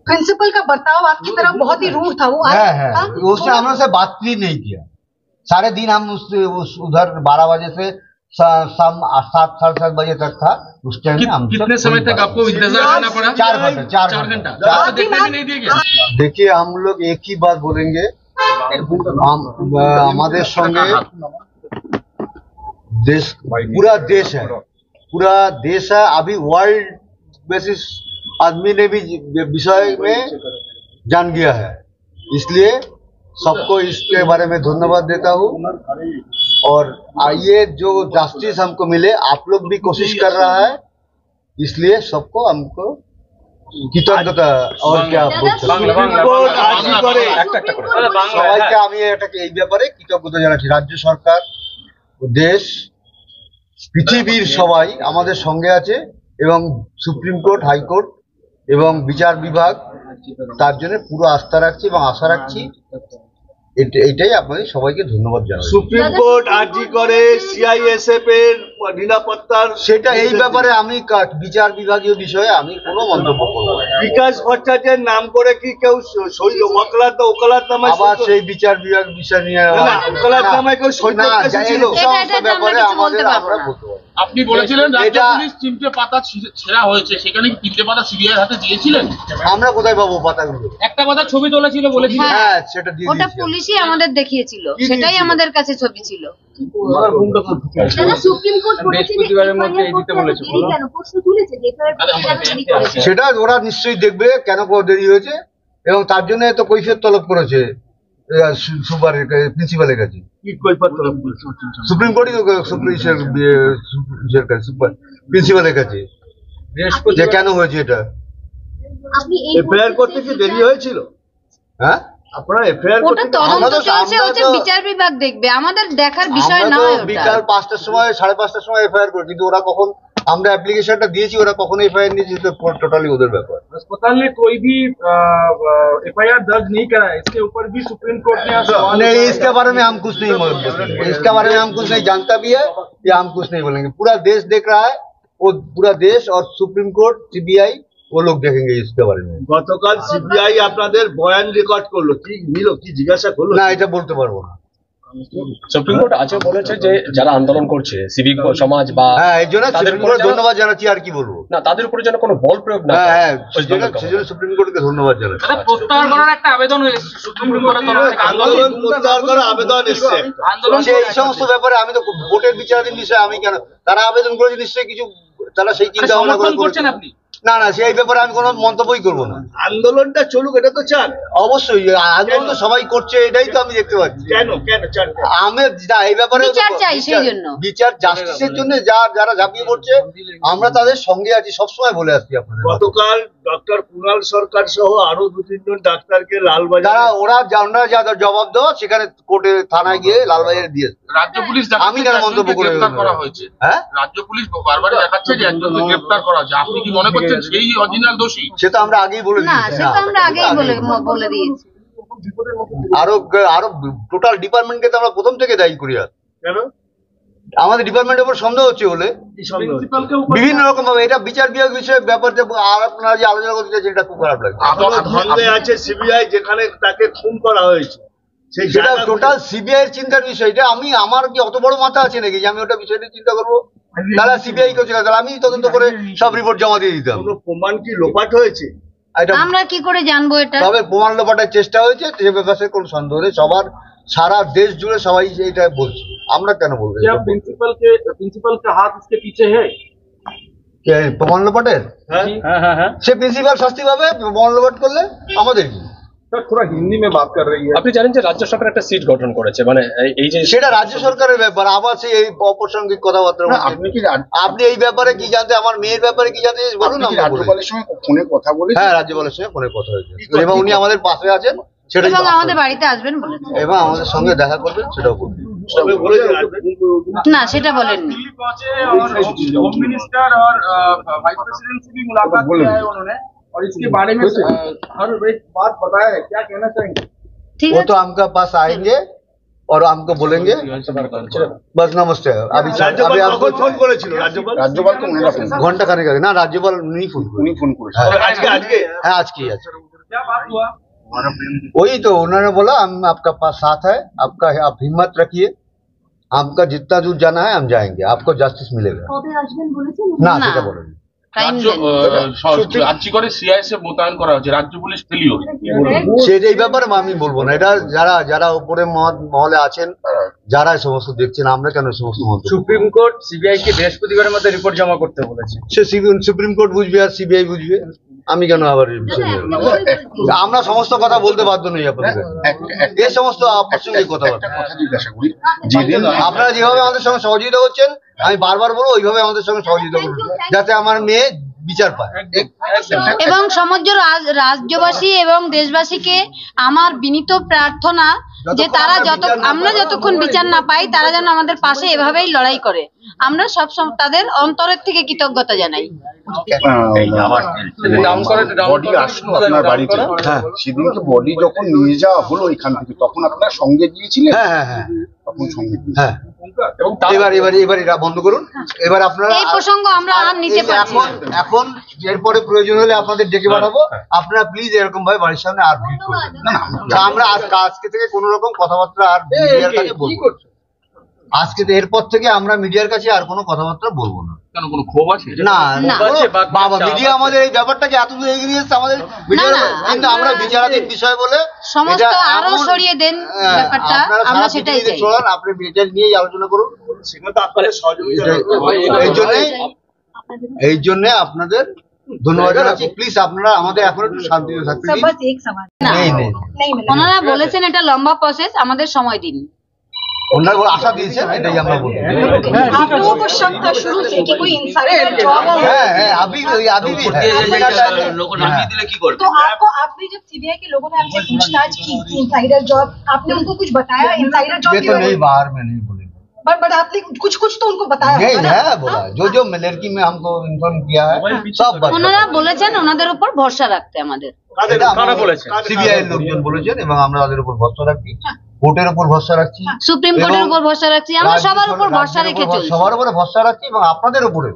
Principal का बर्ताव आपकी तरफ बहुत ही रूड था। वो है उसने हम लोग से बात भी नहीं किया। सारे दिन हम उधर 12 बजे से शाम 7 साढ़े 7 बजे तक था। उस टाइम में हम कितने समय तक आपको इंतजार करना पड़ा? 4 घंटा। देखने भी नहीं दिया गया। देखिए हम लोग एक ही बात बोलेंगे, हमारे संगे देश पूरा देश है। अभी वर्ल्ड बेसिस आदमी ने भी विषय में जान गया है, इसलिए सबको इसके बारे में धन्यवाद देता हूँ। और ये जो जस्टिस हमको मिले, आप लोग भी कोशिश कर रहा है, इसलिए सबको हमको কৃতজ্ঞতা। और क्या সবাইকে আমি এটাকে এই ব্যাপারে কৃতজ্ঞতা জানাচ্ছি। রাজ্য সরকার, দেশ, পৃথিবীর সবাই আমাদের সঙ্গে আছে এবং সুপ্রিম কোর্ট, হাইকোর্ট এবং বিচার বিভাগ তার জন্য পুরো আস্থা রাখছি এবং আশা রাখছি। এটাই আপনাদের সবাইকে ধন্যবাদ জানাই। সুপ্রিম কোর্ট আর্জি করে সিআইএসএফ এর নিরাপত্তার, সেটা এই ব্যাপারে আমি বিচার বিভাগীয় বিষয়ে আমি কোনো মন্তব্য করব না। বিকাশ ভট্টাচার্যের নাম করে কি কেউ ওকালাতনামায় আবার সেই বিচার বিভাগ বিষয় নিয়ে ওকালাতনামায় কেউ সই করতে ছিল? সমস্ত ব্যাপারে আমাদের আমরা বলতে পারি। আপনি বলেছিলেন রাজ্য পুলিশ 3টে পাতা ছেঁড়া হয়েছে, সেখানে কি 3টে পাতা সিবিআই হাতে দিয়েছিলেন? আমরা কোথায় পাবো পাতাগুলো? একটা পাতা ছবি তোলা ছিল বলেছিলেন। হ্যাঁ, সেটা দিয়ে ওটা পুলিশই আমাদের দেখিয়েছিল, সেটাই আমাদের কাছে ছবি ছিল। সুপ্রিম কোর্ট বৃহস্পতিবারের মধ্যে এই দিতে বলেছে, কেন প্রশ্ন তুলেছে যে সেটা ওরা নিশ্চয়ই দেখবে কেন দেরি হয়েছে, এবং তার জন্য তো কৈফিয়ত তলব করেছে সুপারের প্রিন্সিপালের কাছে। সুপ্রিম কোর্টই প্রিন্সিপালের কাছে যে কেন হয়েছে এটা। এফআইআর করতে কি দেরি হয়েছিল? হ্যাঁ, আপনারা এফআইআর করতে বিচার বিভাগ দেখবে, আমাদের দেখার বিষয় না। বিকাল 5টার সময় 5:30টার সময় এফআইআর করে, কিন্তু ওরা কখন আমরা অ্যাপ্লিকেশনটা দিয়েছি, ওরা কখন এফআইআর নিয়েছে টোটালি ওদের ব্যাপার। अस्पताल ने कोई भी एफआईआर दर्ज नहीं करा है, इसके ऊपर भी सुप्रीम कोर्ट ने नहीं, इसके बारे में हम कुछ नहीं बोलेंगे, इसके बारे में हम कुछ नहीं जानता भी है, या हम कुछ नहीं बोलेंगे। पूरा देश देख रहा है, वो पूरा देश और सुप्रीम कोर्ट, सीबीआई वो लोग देखेंगे इसके बारे में। গতকাল সিবিআই আপনাদের বয়ান রেকর্ড করলো, কি নিল, কি জিজ্ঞাসা করলো? না, এটা বলতে পারবো না। সুপ্রিম কোর্ট আজও বলেছে যে যারা আন্দোলন করছে সিভিক সমাজ বা এই জন্য সুপ্রিম কোর্টকে ধন্যবাদ জানাচ্ছি। আর কি বলবো, না তাদের উপরে যেন কোনো বল প্রয়োগ না। হ্যাঁ, সেজন্য সুপ্রিম কোর্টকে ধন্যবাদ জানাচ্ছি। প্রত্যাহার করার একটা আবেদন হয়েছে সুপ্রিম কোর্টের তরফ থেকে, আন্দোলন প্রত্যাহার করার আবেদন এসেছে। এই সমস্ত ব্যাপারে আমি তো ভোটের বিচারাধীন বিষয়ে আমি কেন, তারা আবেদন করেছে নিশ্চয়ই কিছু, তারা সেই চিন্তা ভাবনা করছেন আপনি? না না, সেই ব্যাপারে আমি কোনো মন্তব্যই করবো না। আন্দোলনটা চলুক, এটা তো চান। অবশ্যই আন্দোলন তো সবাই করছে, এটাই তো আমি দেখতে পাচ্ছি। কেন কেন চান? আমি এই ব্যাপারে বিচার জাস্টিসের জন্য যারা ঝাঁপিয়ে পড়ছে, আমরা তাদের সঙ্গে আছি, সবসময় বলে আসছি আপনাদের। গতকাল ডক্টর কুণাল সরকার সহ আরো 2-3 জন ডাক্তারকে লালবাজার, ওরা যা জবাব দেওয়া সেখানে কোর্টে থানায় গিয়ে লালবাজারে দিয়েছে। রাজ্য পুলিশ আমি কেন মন্তব্য করে করা হয়েছে? হ্যাঁ, রাজ্য পুলিশ বারবার দেখাচ্ছে যে একজনকে গ্রেফতার করা হয়েছে। আপনি কি মনে করছেন সেই অরিজিনাল দোষী? সেটা আমরা আগেই বলে দিয়েছি, বলে দিয়েছি। আরো টোটাল ডিপার্টমেন্টকে তো আমরা প্রথম থেকে দায়ী করি। আর কেন আমাদের ডিপার্টমেন্টের উপর সন্দেহ হচ্ছে বলে বিভিন্ন রকম ভাবে, এটা বিচার বিভাগ বিষয়ে ব্যাপার আপনারা যে আলোচনা করতে চাইছেন, এটা খুব খারাপ লাগছে। ধন্দে আছে সিবিআই, যেখানে তাকে খুন করা হয়েছে, সেটা টোটাল সিবিআই এর চিন্তার বিষয়। এটা আমার কি অত বড় মাথা আছে নাকি যে আমি ওটা বিষয়টা চিন্তা করবো? তারা সিবিআই করছে, তাহলে আমি তদন্ত করে সব রিপোর্ট জমা দিয়ে দিতাম। প্রমাণ কি লোপাট হয়েছে? আমরা কি করে জানবো এটা? তবে প্রমাণ লোপাটের চেষ্টা হয়েছে, সে ব্যাপারে কোনো সন্দেহ নেই। সারা দেশ জুড়ে সবাই এটা বলছে, আমরা কেন বলবো? प्रिंसिपल का हाथ इसके पीछे है প্রমাণ লোপাটের? সে প্রিন্সিপাল শাস্তি পাবে, প্রমাণ লোপাট করলে আমাদের কি? थोड़ा हिंदी में बात कर रही है। আপনি জানেন যে রাজ্য সরকার একটা সিট গঠন করেছে, মানে এই যে সেটা রাজ্য সরকারের ব্যাপার। আবার সেই এই অপ্রাসঙ্গিক কথাবার্তা। আপনি এই ব্যাপারে কি জানতে, আমার মেয়ের ব্যাপারে কি জানতে বলুন। রাজ্যপালের সঙ্গে ফোনে কথা বলে? হ্যাঁ, রাজ্যপালের সঙ্গে ফোনে কথা হয়েছে, এবং উনি আমাদের পাশে আছেন, সেটা এবং আমাদের বাড়িতে আসবেন বলেছেন, এবং আমাদের সঙ্গে দেখা করবেন, সেটাও বলবেন। না, সেটা বলেননি। दिल्ली पहुंचे और होम मिनिस्टर और वाइस प्रेसिडेंट से भी मुलाकात किया है उन्होंने, और इसके बारे में हर एक बात बताया है। क्या कहना चाहेंगे? वो तो हमका पास आएंगे और हमको बोलेंगे बस नमस्ते। अभी आपको ফোন করেছিল রাজ্যপাল ঘন্টা খানেক আগে। না, রাজ্যপাল উনি ফোন করেছেন। আজকে হ্যাঁ, আজকেই আছে। क्या बात हुआ? वही तो उन्होंने बोला हम आपका पास साथ है, आपका आप हिम्मत रखिए, आपका जितना दूर जाना है हम जाएंगे, आपको जस्टिस मिलेगा ना না। সেটা বলেন। টাইম রাজ্য করে সিআইএসএফ মোতায়েন করা হচ্ছে, রাজ্য পুলিশ ফেলিও সেটা এই ব্যাপারে আমি বলবো না, এটা যারা যারা উপরে মহলে আছেন, যারা এই সমস্ত দেখছেন, আমরা কেন এই সমস্ত মন্তব্য করব? সুপ্রিম কোর্ট সিবিআই কে বৃহস্পতিবারের মধ্যে রিপোর্ট জমা করতে বলেছে। সে সুপ্রিম কোর্ট বুঝবে আর সিবিআই বুঝবে, আমি কেন আবার এই বিষয়ে বলবো? আমরা সমস্ত কথা বলতে বাধ্য নই আপনাদের, এই সমস্ত অপ্রাসঙ্গিক কথাবার্তা। কথা জিজ্ঞাসা করি, যেদিন আপনারা যেভাবে আমাদের সঙ্গে সহযোগিতা করছেন, আমি বারবার বলবো ওইভাবে আমাদের সঙ্গে সহযোগিতা করুন, যাতে আমার মেয়ে বিচার পায়। এবং সমগ্র রাজ্যবাসী এবং দেশবাসীকে আমার বিনীত প্রার্থনা যে তারা আমরা যতক্ষণ বিচার না পাই, তারা যেন আমাদের পাশে এভাবেই লড়াই করে। আমরা সব তাদের অন্তরের থেকে কৃতজ্ঞতা জানাই। বডি আসলো আপনার বাড়িতে, সেদিনকে বডি যখন নিয়ে যাওয়া হলো এখান থেকে, তখন আপনার সঙ্গে গিয়েছিলেন? হ্যাঁ হ্যাঁ হ্যাঁ তখন সঙ্গে হ্যাঁ। এবং এবার এটা বন্ধ করুন। এবার আপনারা এই প্রসঙ্গ আমরা আর নিতে পারছি না। এখন এরপরে প্রয়োজন হলে আপনাদের ডেকে পাঠাবো, আপনারা প্লিজ এরকম ভাবে বাড়ির সামনে আর ভিড় করবেন না। আমরা আজকে থেকে কোনো রকম কথাবার্তা আর মিডিয়ার কাছে বলবো না। আজকে এরপর থেকে আমরা মিডিয়ার কাছে আর কোনো কথাবার্তা বলবো না। কেন কোনো ক্ষোভ আছে? না না। বাবা, মিডিয়া আমাদের এই ব্যাপারটাকে এত দূর এগিয়ে নিয়ে এসেছে, আমাদের মিডিয়া, না, কিন্তু আমরা বিচারাধীন বিষয় বলে সমস্ত এটা আরো এমন- সরিয়ে দেন ব্যাপারটা, আপনারা আমরা সারা সেটাই পৃথিবীতে চাই। চলান, আপনি মিডিয়া নিয়েই আলোচনা করুন। সেখানে তো আপনাদের সহযোগিতা এই জন্য আপনাদের ধন্যবাদ জানাচ্ছি। প্লিজ আপনারা আমাদের এখন একটু শান্তিতে থাকতে দিন। না, নেই নেই ওনারা বলেছেন এটা লম্বা প্রসেস, আমাদের সময় দিন। ওনারা আশা দিয়েছেন, এটাই আমরা বলবো। आप लोगों को शक था शुरू से कि कोई इंसाइडर जॉब হ্যাঁ হ্যাঁ, अभी भी है। तो आपको आपने जब सीबीआई के लोगों ने आपसे पूछताछ की इंसाइडर जॉब, आपने उनको कुछ बताया इंसाइडर जॉब ये तो नहीं, बाहर में नहीं बोलेंगे। बट आपने कुछ तो उनको बताया नहीं होगा ना? है बोला, जो लड़की में हमको इन्फॉर्म किया है सब ওনারা বলেছেন ওনাদের উপর ভরসা রাখতে আমাদের। সিবিআই লোকজন বলেছেন এবং আমরা তাদের উপর ভরসা রাখছি, কোর্টের উপর ভরসা রাখছি, সুপ্রিম কোর্টের উপর ভরসা রাখছি, আমরা সবার উপর ভরসা রেখে চলছি। সবার উপরে ভরসা রাখছি এবং আপনাদের উপরে,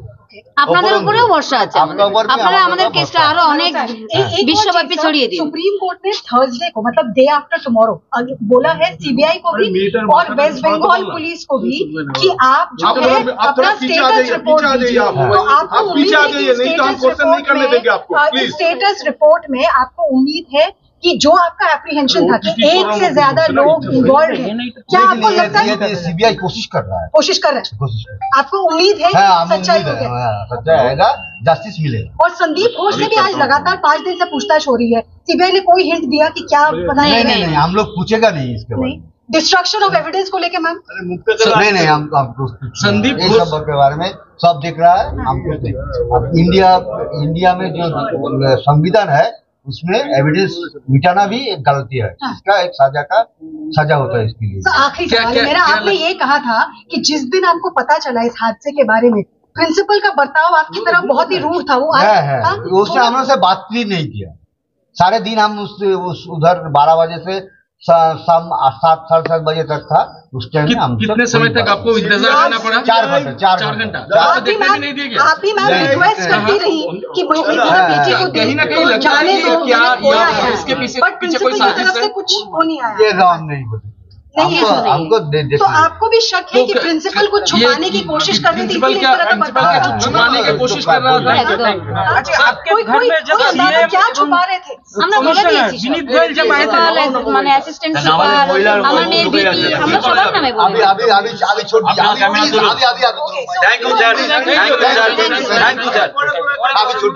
আপনাদের উপরেও ভরসা আছে আমাদের। আপনারা আমাদের কেসটা আরো অনেক বিশ্বব্যাপী ছড়িয়ে দিন। सुप्रीम कोर्ट ने थर्सडे को मतलब डे आफ्टर टुमारो बोला है सीबीआई को भी और वेस्ट बंगाल पुलिस को भी कि आप जो है अपना स्टेटस रिपोर्ट दीजिए। तो आपको उम्मीद है कि स्टेटस रिपोर्ट में आपको उम्मीद है कि जो आपका एप्रीहेंशन था कि एक से ज्यादा लोग इन्वॉल्व हैं, क्या आपको लगता है सीबीआई कोशिश कर रहा है, कोशिश कर रहे हैं, आपको उम्मीद है कि सच्चाई होगी सच्चाई आएगा, जस्टिस मिलेगा। और संदीप घोष से भी आज लगातार 5 दिन से पूछताछ हो रही है, सीबीआई ने कोई हिंट दिया कि क्या बनाया नहीं नहीं नहीं, हम लोग पूछेगा नहीं इसके बारे में। डिस्ट्रक्शन ऑफ एविडेंस को लेके मैम नहीं नहीं, हम संदीप इस सब के बारे में सब दिख रहा है। हम इंडिया में जो संविधान है उसमें एविडेंस मिटाना भी एक गलती है, इसका एक सजा होता है इसके लिए। तो आखिरी सवाल है मेरा, आपने ये कहा था कि जिस दिन आपको पता चला इस हादसे के बारे में प्रिंसिपल का बर्ताव आपकी तरफ बहुत ही रूढ़ था, वो है उसने हम लोग से बात भी नहीं किया। सारे दिन हम उधर 12 बजे से शाम 7-7:30 बजे तक था उस टाइम। कितने समय तक आपको इंतजार करना पड़ा? 4 घंटा। आप भी मैम रिक्वेस्ट करती रही कि बेटी को जाने दो, बट प्रिंसिपल की तरफ से कुछ हो नहीं आया। ये रॉन्ग नहीं बोले, हमको तो आपको भी शक है कि प्रिंसिपल को छुपाने की कोशिश कर रही थी, छुपाने की कोशिश कर रहा था। कोई अंदाजा क्या छुपा रहे थे? আমরা বলে দিয়েছি মানে অ্যাসিস্ট্যান্ট সুপার, আমার মেয়ের বেটি, আমরা সবার নামে বলি। अभी छोड़ दीजिए, अभी Okay, so- thank you sir, thank you sir, अभी छोड़